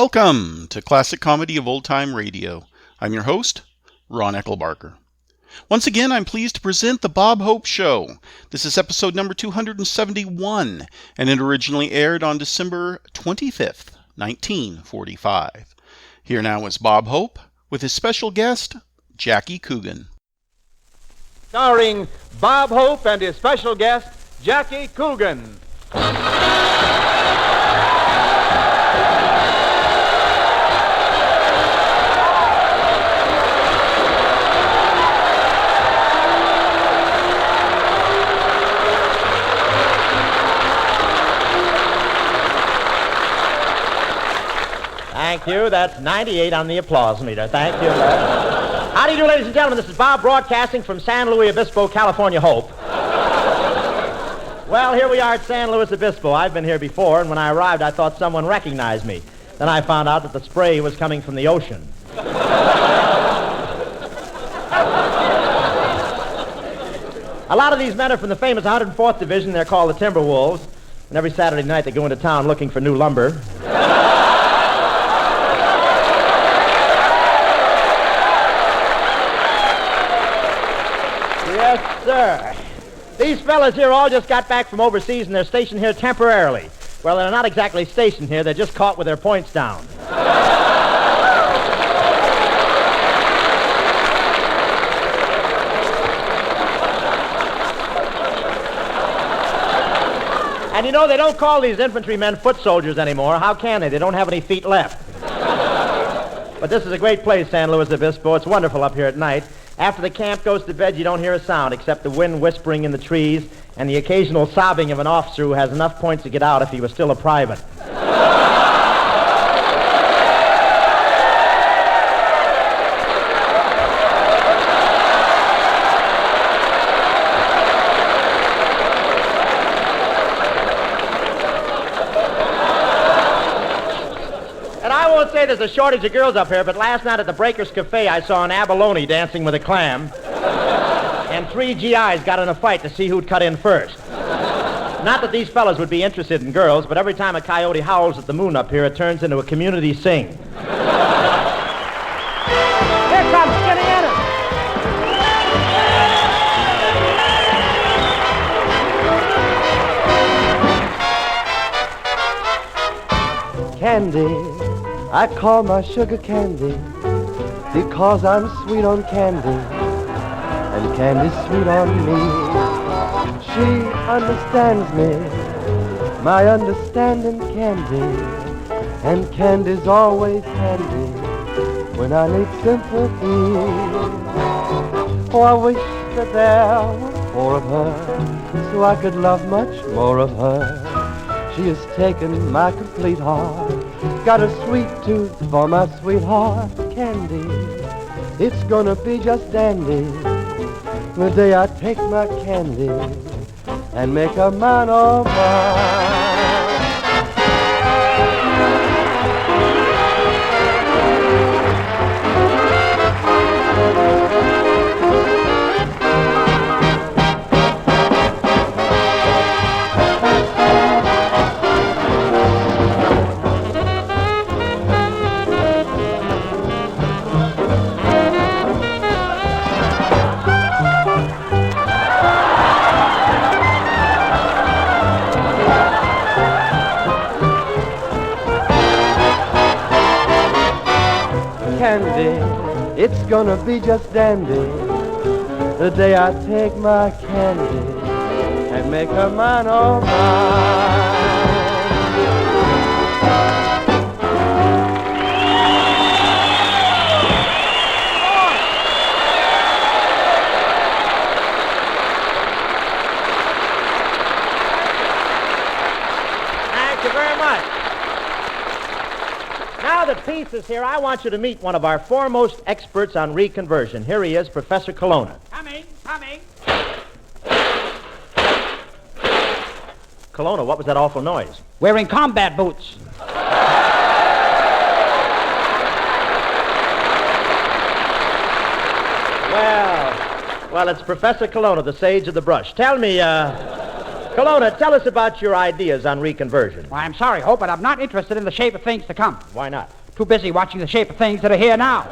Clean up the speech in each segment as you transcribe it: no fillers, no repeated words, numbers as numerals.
Welcome to Classic Comedy of Old Time Radio. I'm your host, Ron Eckelbarker. Once again, I'm pleased to present The Bob Hope Show. This is episode number 271, and it originally aired on December 25th, 1945. Here now is Bob Hope with his special guest, Jackie Coogan. Starring Bob Hope and his special guest, Jackie Coogan. Thank you. That's 98 on the applause meter. Thank you. How do you do, ladies and gentlemen? This is Bob broadcasting from San Luis Obispo, California, Hope. Well, here we are at San Luis Obispo. I've been here before, and when I arrived, I thought someone recognized me. Then I found out that the spray was coming from the ocean. A lot of these men are from the famous 104th Division. They're called the Timberwolves. And every Saturday night, they go into town looking for new lumber. Yes, sir. These fellas here all just got back from overseas, and they're stationed here temporarily. Well, they're not exactly stationed here. They're just caught with their points down. And you know, they don't call these infantrymen foot soldiers anymore. How can they? They don't have any feet left. But this is a great place, San Luis Obispo. It's wonderful up here at night. After the camp goes to bed, you don't hear a sound except the wind whispering in the trees and the occasional sobbing of an officer who has enough points to get out if he was still a private. Say there's a shortage of girls up here, but last night at the Breakers Cafe, I saw an abalone dancing with a clam, and 3 GIs got in a fight to see who'd cut in first. Not that these fellas would be interested in girls, but every time a coyote howls at the moon up here, it turns into a community sing. Here comes Skinny Addams. Candy, I call my sugar candy because I'm sweet on candy and candy's sweet on me. She understands me, my understanding candy, and candy's always handy when I need sympathy. Oh, I wish that there were 4 of her so I could love much more of her. She has taken my complete heart, got a sweet tooth for my sweetheart, Candy. It's gonna be just dandy the day I take my candy and make her mine, all mine. Candy, it's gonna be just dandy the day I take my candy and make her mine, all mine. Thank you very much. Now that Peace is here, I want you to meet one of our foremost experts on reconversion. Here he is, Professor Colonna. Coming. Colonna, what was that awful noise? Wearing combat boots. Well, it's Professor Colonna, the sage of the brush. Tell me, Kelowna, tell us about your ideas on reconversion. Well, I'm sorry, Hope, but I'm not interested in the shape of things to come. Why not? Too busy watching the shape of things that are here now.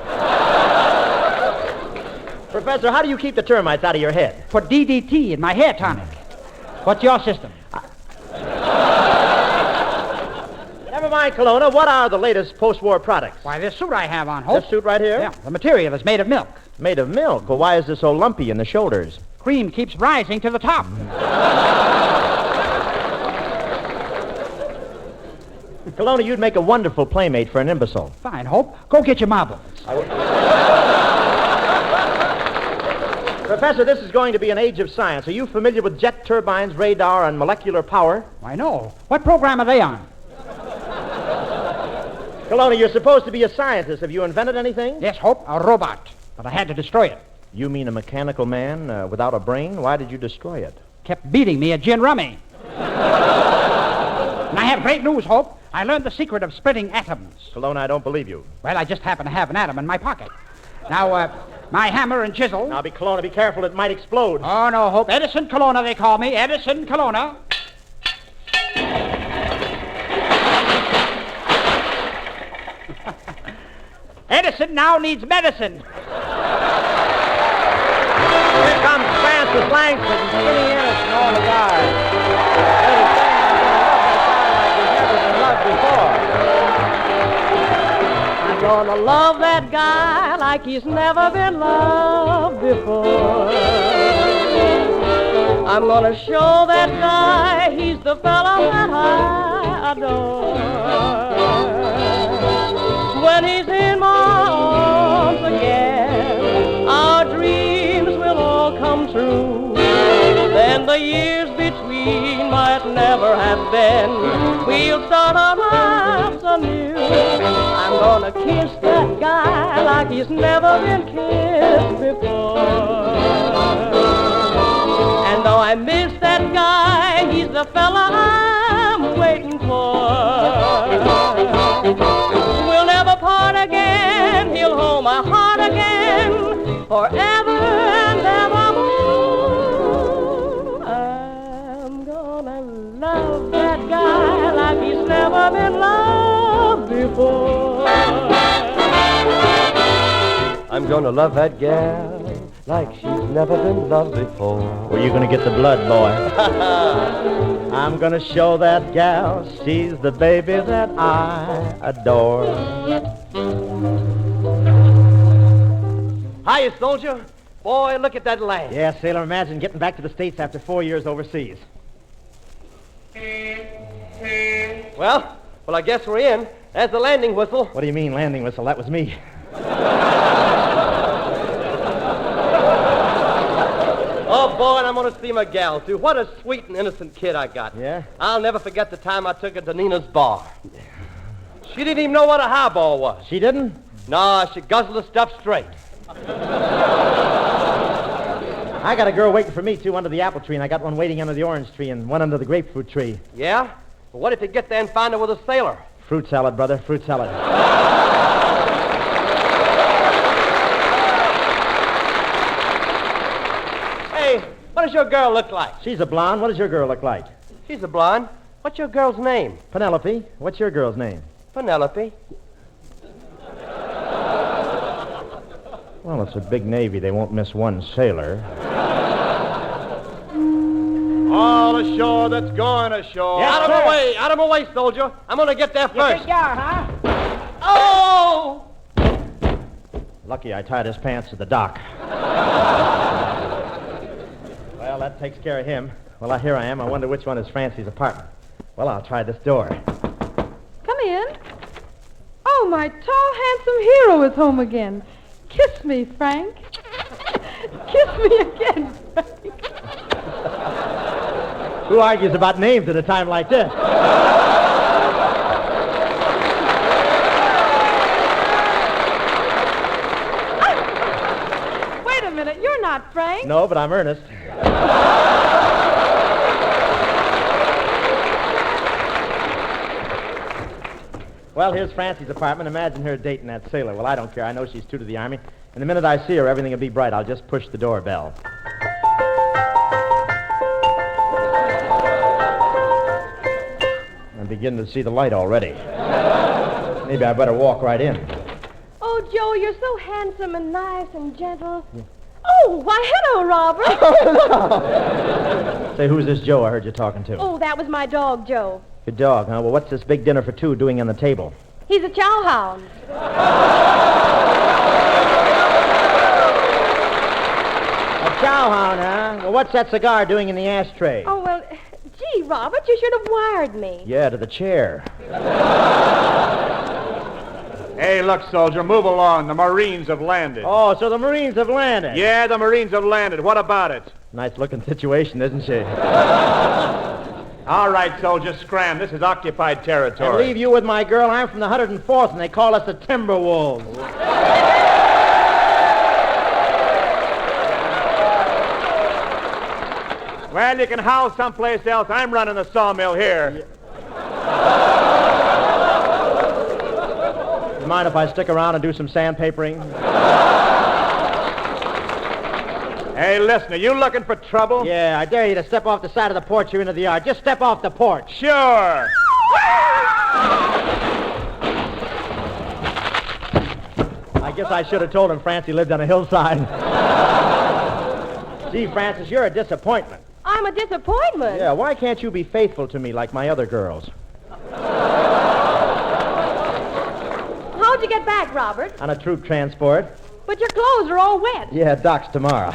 Professor, how do you keep the termites out of your head? Put DDT in my hair tonic. What's your system? Never mind, Kelowna. What are the latest post-war products? Why, this suit I have on, Hope. This suit right here? Yeah, the material is made of milk. Made of milk. Well, why is it so lumpy in the shoulders? Cream keeps rising to the top. Kelowna, you'd make a wonderful playmate for an imbecile. Fine, Hope. Go get your marbles. Professor, this is going to be an age of science. Are you familiar with jet turbines, radar, and molecular power? Why, no. What program are they on? Kelowna, you're supposed to be a scientist. Have you invented anything? Yes, Hope, a robot. But I had to destroy it. You mean a mechanical man without a brain? Why did you destroy it? Kept beating me at gin rummy. And I have great news, Hope. I learned the secret of splitting atoms. Kelowna, I don't believe you. Well, I just happen to have an atom in my pocket. Now, my hammer and chisel... Now, Kelowna, be careful. It might explode. Oh, no, Hope. Edison Kelowna, they call me. Edison Kelowna. Edison now needs medicine. Here comes Francis Langston, Skinny Ennis, and all the guys. I'm gonna love that guy like he's never been loved before. I'm gonna show that guy he's the fella that I adore. When he's in my arms again, our dreams will all come true. Then the years between might never have been. We'll start our lives anew. I'm gonna kiss that guy like he's never been kissed before. And though I miss that guy, he's the fella I'm waiting for. We'll never part again. He'll hold my heart again forever and evermore. I'm gonna love that guy like he's never been loved before. I'm gonna love that gal like she's never been loved before. Where you gonna get the blood, boy? I'm gonna show that gal she's the baby that I adore. Hiya, soldier. Boy, look at that land. Yeah, sailor, imagine getting back to the States after 4 years overseas. Well, I guess we're in. There's the landing whistle. What do you mean, landing whistle? That was me. Oh, boy, and I'm going to see my gal, too. What a sweet and innocent kid I got. Yeah? I'll never forget the time I took her to Nina's bar. She didn't even know what a highball was. She didn't? No, she guzzled the stuff straight. I got a girl waiting for me, too, under the apple tree, and I got one waiting under the orange tree and one under the grapefruit tree. Yeah? Well, what if you get there and find her with a sailor? Fruit salad, brother, fruit salad. Hey, what does your girl look like? She's a blonde. What does your girl look like? She's a blonde. What's your girl's name? Penelope. What's your girl's name? Penelope. Well, it's a big Navy. They won't miss one sailor. All ashore that's going ashore. Yes, out of sir. my way, out of my way, soldier. I'm going to get there You first. big yard, huh? Oh! Lucky I tied his pants to the dock. Well, that takes care of him. Well, here I am. I wonder which one is Francie's apartment. Well, I'll try this door. Come in. Oh, my tall, handsome hero is home again. Kiss me, Frank. Kiss me again, Frank. Who argues about names at a time like this? Wait a minute. You're not Frank. No, but I'm Ernest. Well, here's Francie's apartment. Imagine her dating that sailor. Well, I don't care. I know she's true to the Army. And the minute I see her, everything will be bright. I'll just push the doorbell. beginning to see the light already. Maybe I better walk right in. Oh, Joe, you're so handsome and nice and gentle. Oh, why, hello, Robert. Say, who's this Joe I heard you talking to? Oh, that was my dog, Joe. Your dog, huh? Well, what's this big dinner for two doing on the table? He's a chow hound. A chow hound, huh? Well, what's that cigar doing in the ashtray? Oh, well, gee, Robert, you should have wired me. Yeah, to the chair. Hey, look, soldier, move along. The Marines have landed. Oh, so the Marines have landed. Yeah, the Marines have landed. What about it? Nice-looking situation, isn't she? All right, soldier, scram. This is occupied territory. I leave you with my girl. I'm from the 104th, and they call us the Timberwolves. Well, you can house someplace else. I'm running the sawmill here. You mind if I stick around and do some sandpapering? Hey, listen, are you looking for trouble? Yeah, I dare you to step off the side of the porch here into the yard. Just step off the porch. Sure. I guess I should have told him Francie lived on a hillside. Gee, Francis, you're a disappointment. I'm a disappointment. Yeah, why can't you be faithful to me like my other girls? How'd you get back, Robert? On a troop transport. But your clothes are all wet. Yeah, docks tomorrow.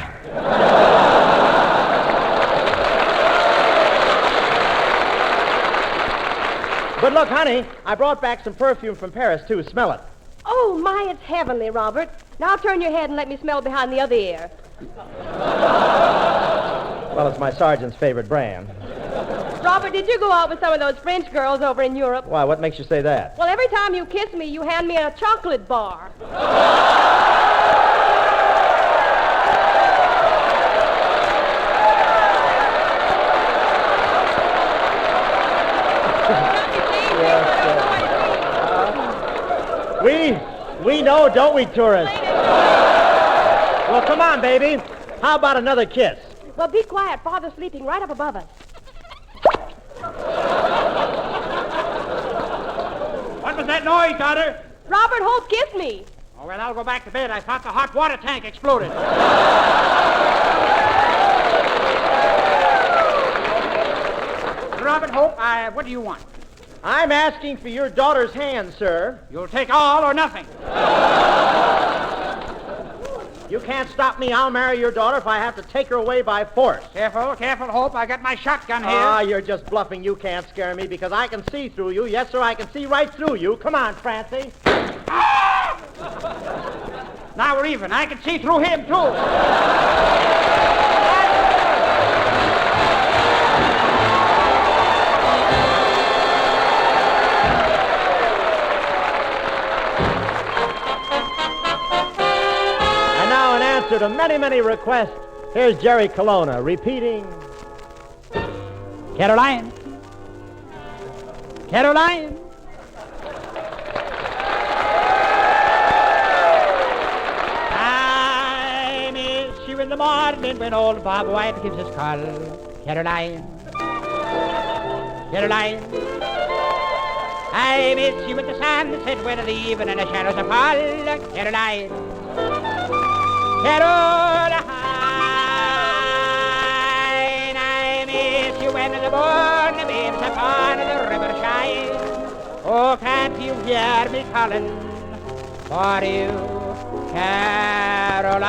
But look, honey, I brought back some perfume from Paris, too. Smell it. Oh, my, it's heavenly, Robert. Now turn your head and let me smell behind the other ear. Well, it's my sergeant's favorite brand. Robert, did you go out with some of those French girls over in Europe? Why, what makes you say that? Well, every time you kiss me, you hand me a chocolate bar. We know, don't we, tourists? Well, come on, baby. How about another kiss? Well, be quiet. Father's sleeping right up above us. What was that noise, daughter? Robert Hope kissed me. Oh, well, I'll go back to bed. I thought the hot water tank exploded. Robert Hope, what do you want? I'm asking for your daughter's hand, sir. You'll take all or nothing. You can't stop me. I'll marry your daughter if I have to take her away by force. Careful, careful, Hope. I got my shotgun here. Ah, you're just bluffing. You can't scare me because I can see through you. Yes, sir, I can see right through you. Come on, Francie. Now we're even. I can see through him, too. To many, many requests, here's Jerry Colonna repeating. Caroline. Caroline. I miss you in the morning when old Bob White gives his call. Caroline. Caroline. I miss you with the sunset when the evening and the shadows fall. Caroline. Caroline, I miss you when the morning beams upon the river shine. Oh, can't you hear me calling for you, Caroline?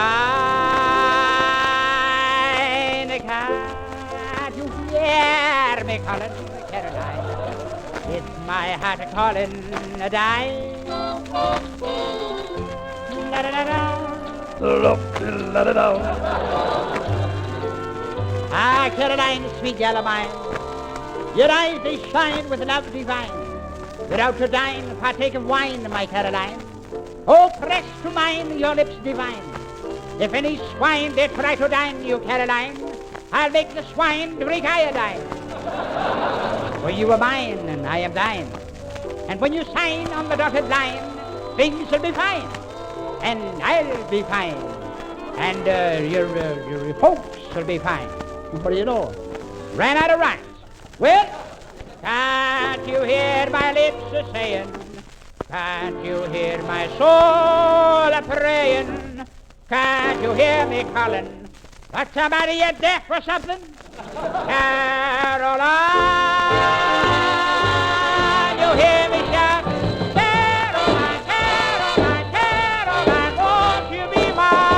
Can't you hear me calling, Caroline? It's my heart calling a dime. La-da-da-da. Ah, Caroline, sweet yellow mine, your eyes they shine with love divine. Without your dine, partake of wine, my Caroline. Oh, press to mine your lips divine. If any swine they try to dine you, Caroline, I'll make the swine drink iodine. For you are mine and I am thine, and when you sign on the dotted line, things will be fine. And I'll be fine, and your folks will be fine. What do you know? Ran out of rhymes. Well, Can't you hear my lips a-saying? Can't you hear my soul a-praying? Can't you hear me calling? What's the matter, you deaf or something? Caroline, you hear me shout? Caroline, Caroline, Caroline, won't you be mine?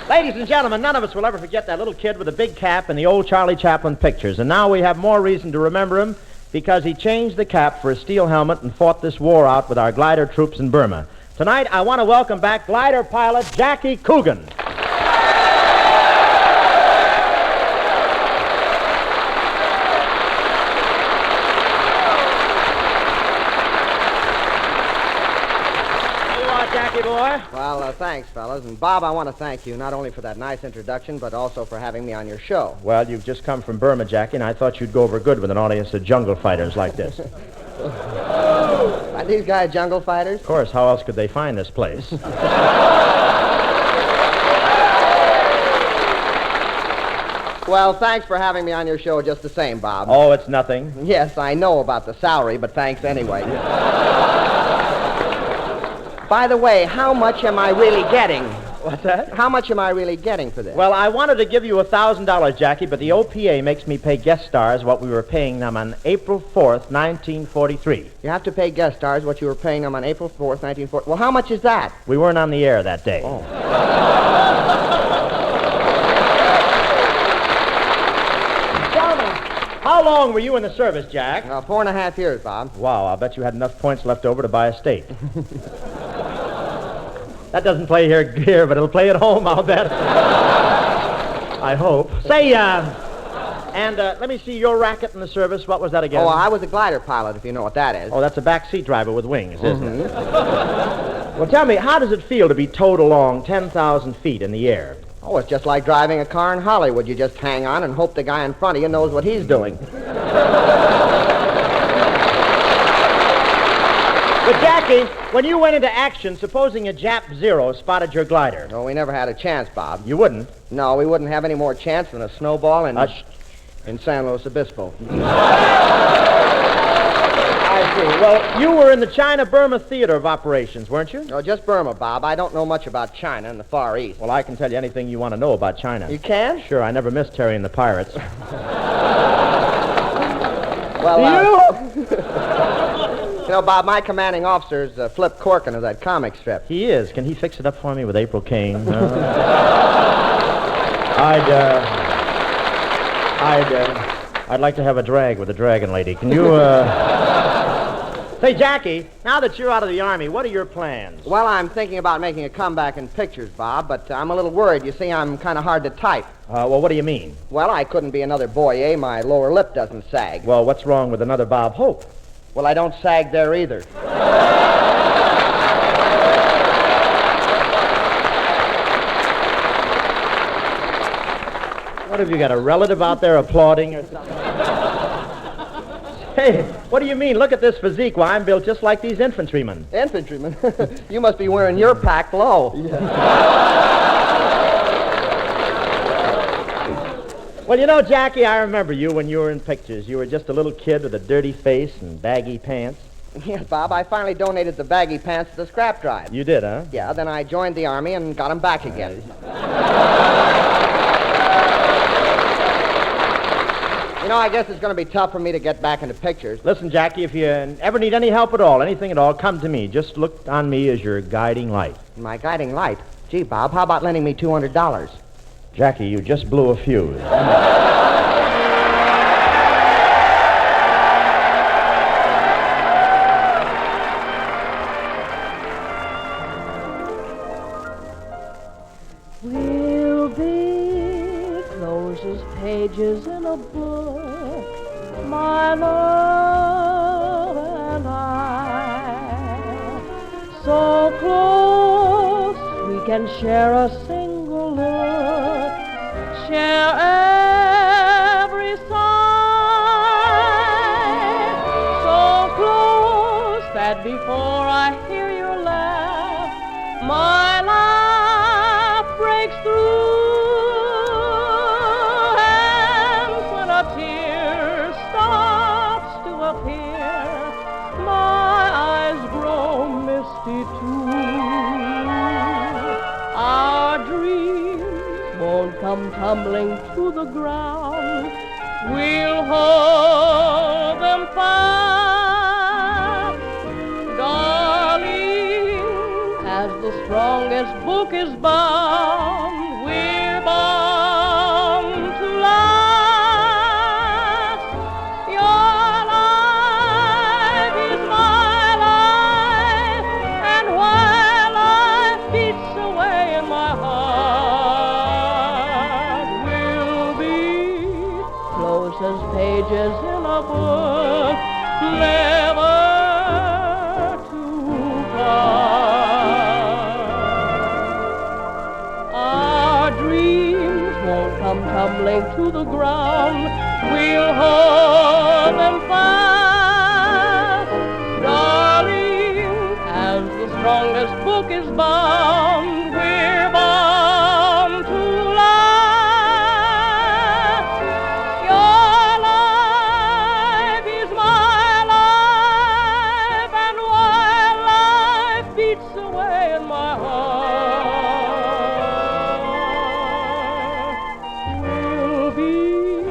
Ladies and gentlemen, none of us will ever forget that little kid with a big cap in the old Charlie Chaplin pictures. And now we have more reason to remember him because he changed the cap for a steel helmet and fought this war out with our glider troops in Burma. Tonight, I want to welcome back glider pilot Jackie Coogan. Jackie boy. Well, thanks, fellas. And Bob, I want to thank you not only for that nice introduction, but also for having me on your show. Well, you've just come from Burma, Jackie, and I thought you'd go over good with an audience of jungle fighters like this. Are these guys jungle fighters? Of course, how else could they find this place? Well, thanks for having me on your show just the same, Bob. Oh, it's nothing. Yes, I know about the salary, but thanks anyway. By the way, how much am I really getting? What's that? How much am I really getting for this? Well, I wanted to give you $1,000, Jackie, but the OPA makes me pay guest stars what we were paying them on April 4th, 1943. You have to pay guest stars what you were paying them on April 4th, 1940. Well, how much is that? We weren't on the air that day. Oh. How long were you in the service, Jack? 4.5 years, Bob. Wow, I'll bet you had enough points left over to buy a state. That doesn't play here, but it'll play at home, I'll bet. I hope. Say, let me see your racket in the service. What was that again? Oh, I was a glider pilot, if you know what that is. Oh, that's a back seat driver with wings, isn't it? Well, tell me, how does it feel to be towed along 10,000 feet in the air? Oh, it's just like driving a car in Hollywood. You just hang on and hope the guy in front of you knows what he's doing. But, Jackie, when you went into action, supposing a Jap Zero spotted your glider. Oh, we never had a chance, Bob. You wouldn't? No, we wouldn't have any more chance than a snowball in San Luis Obispo. I see. Well, you were in the China-Burma theater of operations, weren't you? No, just Burma, Bob. I don't know much about China and the Far East. Well, I can tell you anything you want to know about China. You can? Sure, I never missed Terry and the Pirates. Well, you know, Bob, my commanding officer is Flip Corkin of that comic strip. He is. Can he fix it up for me with April Kane? I'd like to have a drag with the Dragon Lady. Can you, Say, Jackie, now that you're out of the Army, what are your plans? Well, I'm thinking about making a comeback in pictures, Bob, but I'm a little worried. You see, I'm kind of hard to type. Well, what do you mean? Well, I couldn't be another Boyer. My lower lip doesn't sag. Well, what's wrong with another Bob Hope? Well, I don't sag there either. What have you got, a relative out there applauding or something? Hey, what do you mean? Look at this physique. Why, I'm built just like these infantrymen. Infantrymen? You must be wearing your packed low. Well, you know, Jackie, I remember you when you were in pictures. You were just a little kid with a dirty face and baggy pants. Yes, Bob, I finally donated the baggy pants to the scrap drive. You did, huh? Yeah, then I joined the Army and got them back again. You know, I guess it's going to be tough for me to get back into pictures. Listen, Jackie, if you ever need any help at all, anything at all, come to me. Just look on me as your guiding light. My guiding light? Gee, Bob, how about lending me $200? Jackie, you just blew a fuse. We'll be close as pages in a book, my love and I. So close we can share a single look, share every sigh. before I hear your laugh, my laugh breaks through. And when a tear starts to appear, my eyes grow misty too. Our dreams won't come tumbling to the ground. We'll hold them fast, darling, as the strongest book is bound. We're bound to last. Your life is my life, and while life beats away in my heart, we'll be close as pages in a book, never to part. Our dreams won't come tumbling to the ground. We'll hold them fast, darling, as the strongest book is bound. We're bound to last. Your life is my life, and while life beats away in my heart, we'll be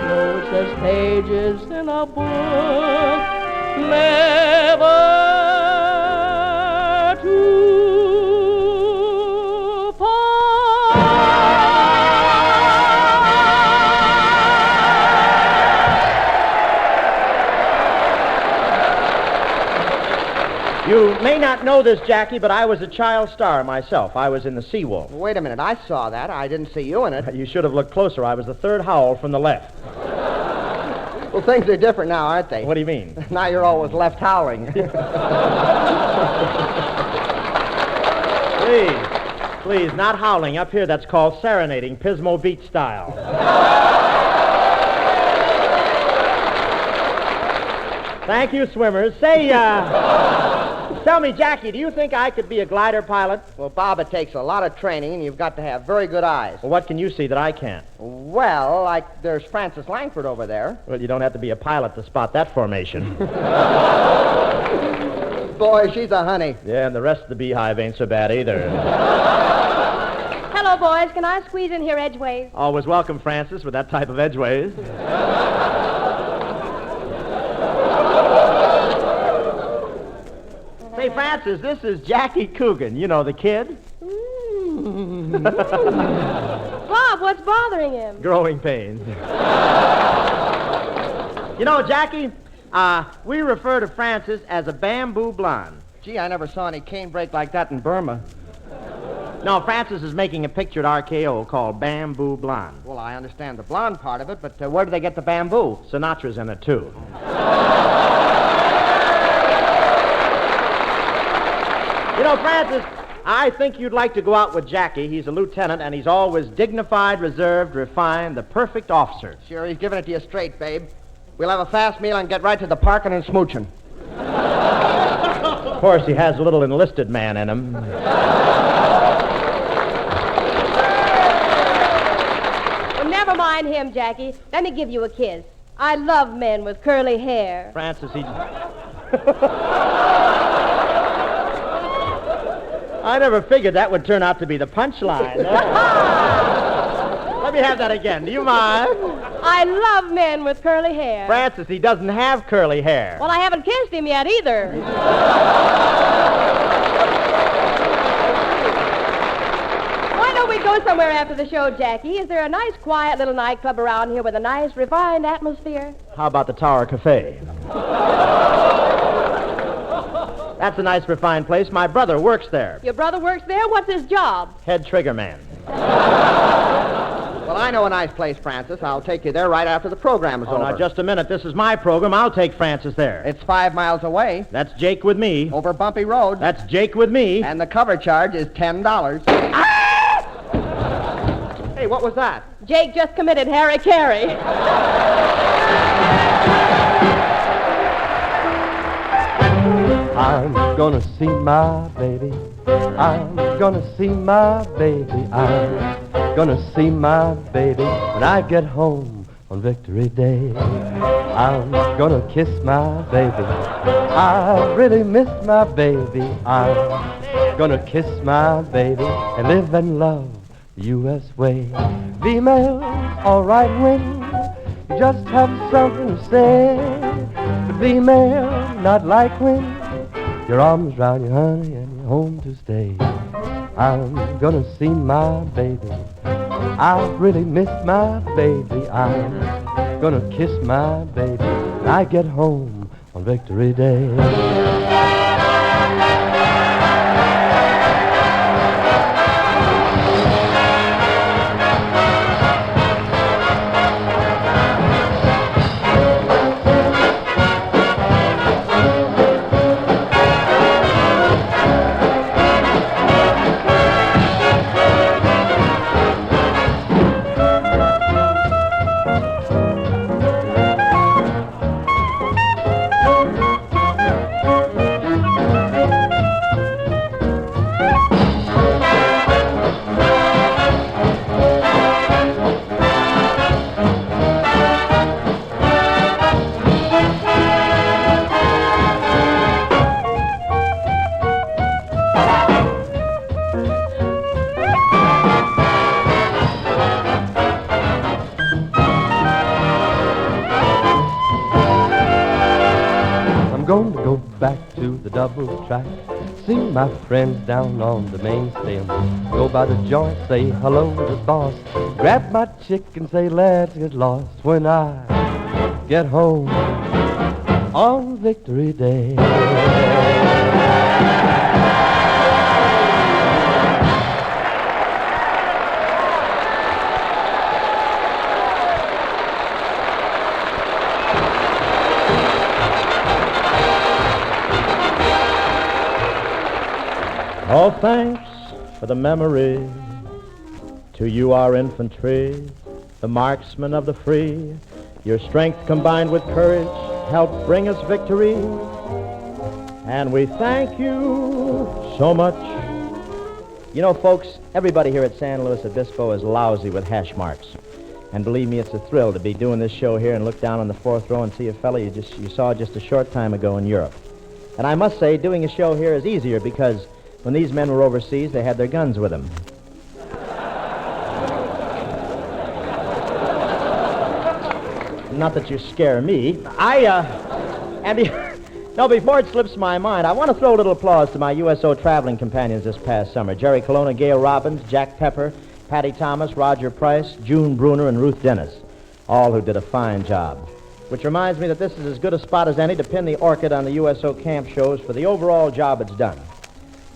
close as pages in a book, never to You may not know this, Jackie, but I was a child star myself. I was in the Seawolf. Wait a minute, I saw that. I didn't see you in it. You should have looked closer. I was the third howl from the left. Well, things are different now, aren't they? What do you mean? Now you're always left howling. Please, not howling. Up here, that's called serenading, Pismo Beach style. Thank you, swimmers. Say, tell me, Jackie, do you think I could be a glider pilot? Well, Bob, it takes a lot of training, and you've got to have very good eyes. Well, what can you see that I can't? Well, like there's Frances Langford over there. Well, you don't have to be a pilot to spot that formation. Boy, she's a honey. Yeah, and the rest of the beehive ain't so bad either. Hello, boys. Can I squeeze in here edgeways? Always welcome, Francis, with that type of edgeways. Say, Francis, this is Jackie Coogan. You know, the kid? Bob, what's bothering him? Growing pains. You know, Jackie, we refer to Francis as a bamboo blonde. Gee, I never saw any canebrake like that in Burma. No, Francis is making a picture at RKO called Bamboo Blonde. Well, I understand the blonde part of it, but where do they get the bamboo? Sinatra's in it, too. You know, Francis, I think you'd like to go out with Jackie. He's a lieutenant, and he's always dignified, reserved, refined, the perfect officer. Sure, he's giving it to you straight, babe. We'll have a fast meal and get right to the parking and smooching. Of course, he has a little enlisted man in him. Well, never mind him, Jackie. Let me give you a kiss. I love men with curly hair. Francis, he... I never figured that would turn out to be the punchline. Let me have that again. Do you mind? I love men with curly hair. Francis, he doesn't have curly hair. Well, I haven't kissed him yet either. Why don't we go somewhere after the show, Jackie? Is there a nice, quiet little nightclub around here with a nice, refined atmosphere? How about the Tower Cafe? That's a nice, refined place. My brother works there. Your brother works there? What's his job? Head trigger man. Well, I know a nice place, Francis. I'll take you there right after the program is over. Now, just a minute. This is my program. I'll take Francis there. It's 5 miles away. That's Jake with me. Over Bumpy Road. That's Jake with me. And the cover charge is $10. Hey, what was that? Jake just committed hara-kiri. I'm gonna see my baby. I'm gonna see my baby. I'm gonna see my baby when I get home on Victory Day. I'm gonna kiss my baby. I really miss my baby. I'm gonna kiss my baby and live and love the U.S. way. Females, all right when you just have something to say. But female, not like when your arms round your honey and you're home to stay. I'm gonna see my baby. I really miss my baby. I'm gonna kiss my baby when I get home on Victory Day. Going to go back to the double track, see my friends down on the main stem, go by the joint, say hello to the boss, grab my chick and say let's get lost when I get home on Victory Day. Oh, thanks for the memory. To you, our infantry, the marksmen of the free. Your strength combined with courage helped bring us victory. And we thank you so much. You know, folks, everybody here at San Luis Obispo is lousy with hash marks. And believe me, it's a thrill to be doing this show here and look down on the fourth row and see a fella you saw just a short time ago in Europe. And I must say, doing a show here is easier because when these men were overseas, they had their guns with them. Not that you scare me. Before it slips my mind, I want to throw a little applause to my USO traveling companions this past summer. Jerry Colonna, Gail Robbins, Jack Pepper, Patty Thomas, Roger Price, June Bruner, and Ruth Dennis, all who did a fine job. Which reminds me that this is as good a spot as any to pin the orchid on the USO camp shows for the overall job it's done.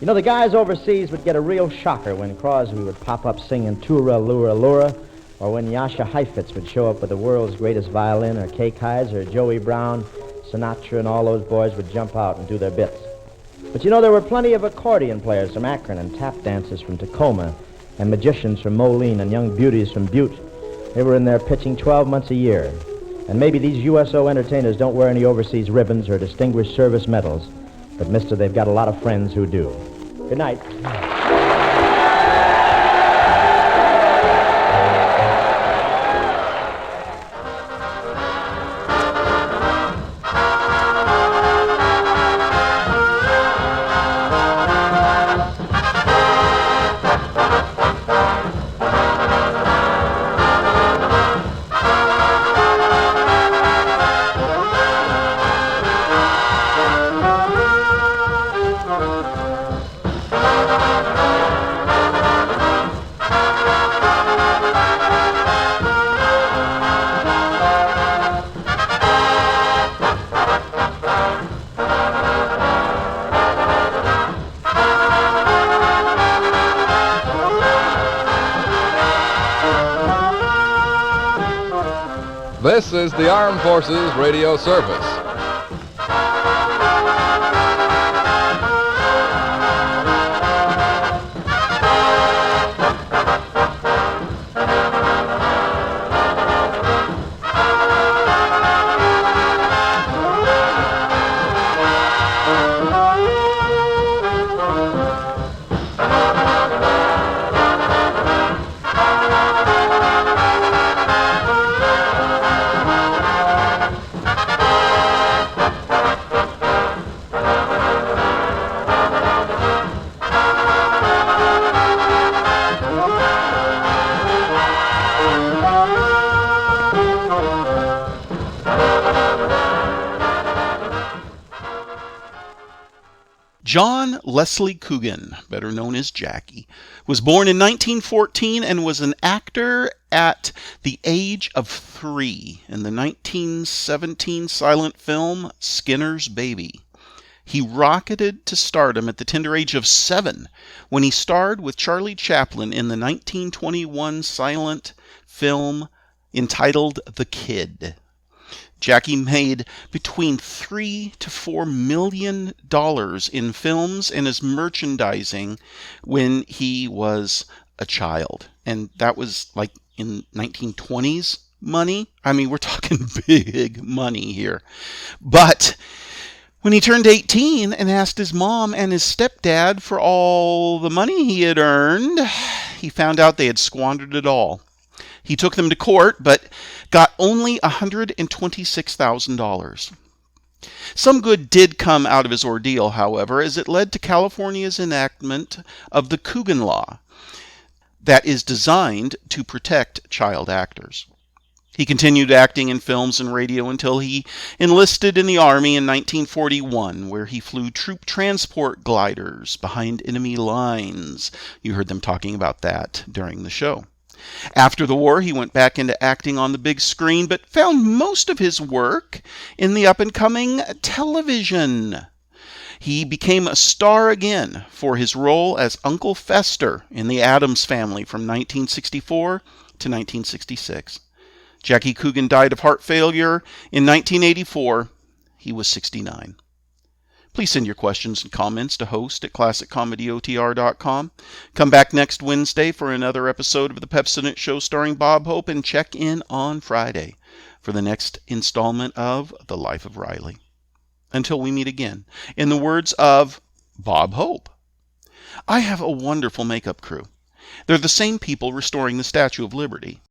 You know, the guys overseas would get a real shocker when Crosby would pop up singing Tura Lura Lura, or when Yasha Heifetz would show up with the world's greatest violin, or Kay Kaiser, or Joey Brown, Sinatra, and all those boys would jump out and do their bits. But you know, there were plenty of accordion players from Akron, and tap dancers from Tacoma, and magicians from Moline, and young beauties from Butte. They were in there pitching 12 months a year. And maybe these USO entertainers don't wear any overseas ribbons or distinguished service medals, but mister, they've got a lot of friends who do. Good night. This is the Armed Forces Radio Service. Leslie Coogan, better known as Jackie, was born in 1914 and was an actor at the age of 3 in the 1917 silent film Skinner's Baby. He rocketed to stardom at the tender age of 7 when he starred with Charlie Chaplin in the 1921 silent film entitled The Kid. Jackie made between $3 to $4 million in films and as merchandising when he was a child. And that was like in 1920s money. I mean, we're talking big money here. But when he turned 18 and asked his mom and his stepdad for all the money he had earned, he found out they had squandered it all. He took them to court, but got only $126,000. Some good did come out of his ordeal, however, as it led to California's enactment of the Coogan law that is designed to protect child actors. He continued acting in films and radio until he enlisted in the Army in 1941, where he flew troop transport gliders behind enemy lines. You heard them talking about that during the show. After the war, he went back into acting on the big screen, but found most of his work in the up-and-coming television. He became a star again for his role as Uncle Fester in the Addams Family from 1964 to 1966. Jackie Coogan died of heart failure in 1984. He was 69. Please send your questions and comments to host@classiccomedyotr.com. Come back next Wednesday for another episode of the Pepsodent Show starring Bob Hope, and check in on Friday for the next installment of The Life of Riley. Until we meet again, in the words of Bob Hope, I have a wonderful makeup crew. They're the same people restoring the Statue of Liberty.